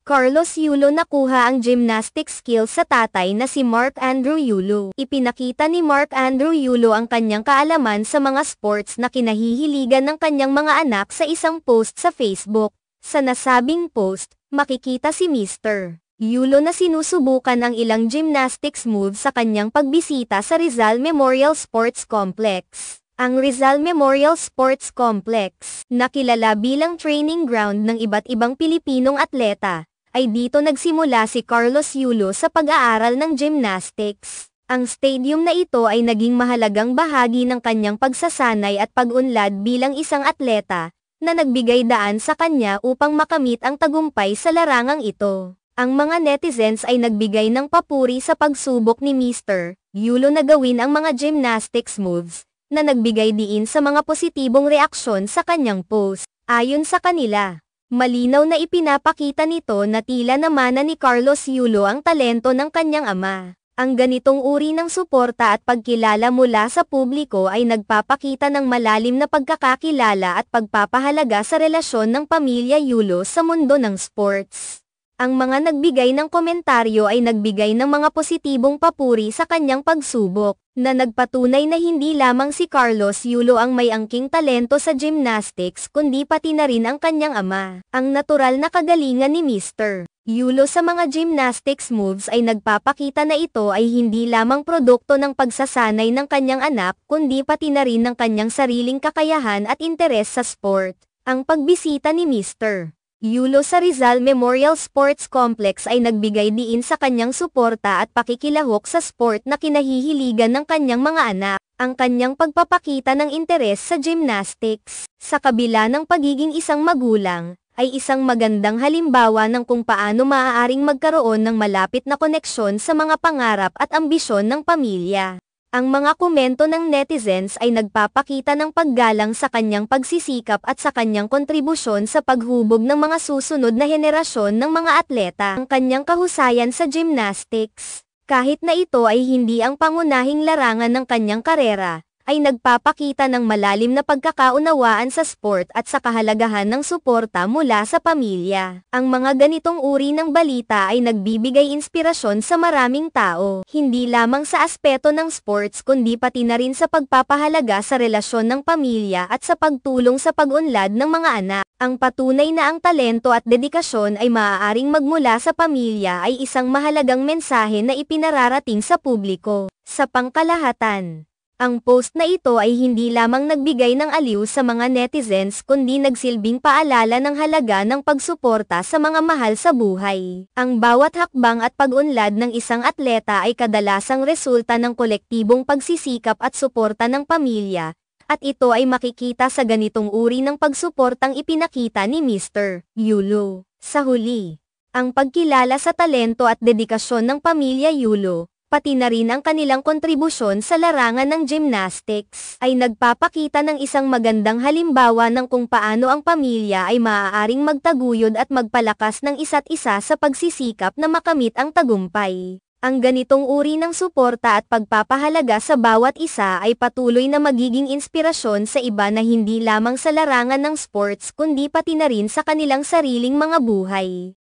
Carlos Yulo nakuha ang gymnastic skills sa tatay na si Mark Andrew Yulo. Ipinakita ni Mark Andrew Yulo ang kanyang kaalaman sa mga sports na kinahihiligan ng kanyang mga anak sa isang post sa Facebook. Sa nasabing post, makikita si Mr. Yulo na sinusubukan ang ilang gymnastics moves sa kanyang pagbisita sa Rizal Memorial Sports Complex. Ang Rizal Memorial Sports Complex, na kilala bilang training ground ng iba't ibang Pilipinong atleta, ay dito nagsimula si Carlos Yulo sa pag-aaral ng gymnastics. Ang stadium na ito ay naging mahalagang bahagi ng kanyang pagsasanay at pag-unlad bilang isang atleta, na nagbigay daan sa kanya upang makamit ang tagumpay sa larangang ito. Ang mga netizens ay nagbigay ng papuri sa pagsubok ni Mr. Yulo na gawin ang mga gymnastics moves, na nagbigay diin sa mga positibong reaksyon sa kanyang post. Ayon sa kanila, malinaw na ipinapakita nito na tila namana ni Carlos Yulo ang talento ng kanyang ama. Ang ganitong uri ng suporta at pagkilala mula sa publiko ay nagpapakita ng malalim na pagkakakilala at pagpapahalaga sa relasyon ng pamilya Yulo sa mundo ng sports. Ang mga nagbigay ng komentaryo ay nagbigay ng mga positibong papuri sa kanyang pagsubok, na nagpatunay na hindi lamang si Carlos Yulo ang may angking talento sa gymnastics kundi pati na rin ang kanyang ama. Ang natural na kagalingan ni Mr. Yulo sa mga gymnastics moves ay nagpapakita na ito ay hindi lamang produkto ng pagsasanay ng kanyang anak kundi pati na rin ng kanyang sariling kakayahan at interes sa sport. Ang pagbisita ni Mr. Yulo sa Rizal Memorial Sports Complex ay nagbigay diin sa kanyang suporta at pakikilahok sa sport na kinahihiligan ng kanyang mga anak. Ang kanyang pagpapakita ng interes sa gymnastics, sa kabila ng pagiging isang magulang, ay isang magandang halimbawa ng kung paano maaaring magkaroon ng malapit na koneksyon sa mga pangarap at ambisyon ng pamilya. Ang mga komento ng netizens ay nagpapakita ng paggalang sa kanyang pagsisikap at sa kanyang kontribusyon sa paghubog ng mga susunod na henerasyon ng mga atleta. Ang kanyang kahusayan sa gymnastics, kahit na ito ay hindi ang pangunahing larangan ng kanyang karera, ay nagpapakita ng malalim na pagkakaunawaan sa sport at sa kahalagahan ng suporta mula sa pamilya. Ang mga ganitong uri ng balita ay nagbibigay inspirasyon sa maraming tao, hindi lamang sa aspeto ng sports kundi pati na rin sa pagpapahalaga sa relasyon ng pamilya at sa pagtulong sa pag-unlad ng mga anak. Ang patunay na ang talento at dedikasyon ay maaaring magmula sa pamilya ay isang mahalagang mensahe na ipinararating sa publiko. Sa pangkalahatan, ang post na ito ay hindi lamang nagbigay ng aliw sa mga netizens kundi nagsilbing paalala ng halaga ng pagsuporta sa mga mahal sa buhay. Ang bawat hakbang at pag-unlad ng isang atleta ay kadalasang resulta ng kolektibong pagsisikap at suporta ng pamilya, at ito ay makikita sa ganitong uri ng pagsuportang ipinakita ni Mr. Yulo. Sa huli, ang pagkilala sa talento at dedikasyon ng pamilya Yulo, pati na rin ang kanilang kontribusyon sa larangan ng gymnastics, ay nagpapakita ng isang magandang halimbawa ng kung paano ang pamilya ay maaaring magtaguyod at magpalakas ng isa't isa sa pagsisikap na makamit ang tagumpay. Ang ganitong uri ng suporta at pagpapahalaga sa bawat isa ay patuloy na magiging inspirasyon sa iba na hindi lamang sa larangan ng sports kundi pati na rin sa kanilang sariling mga buhay.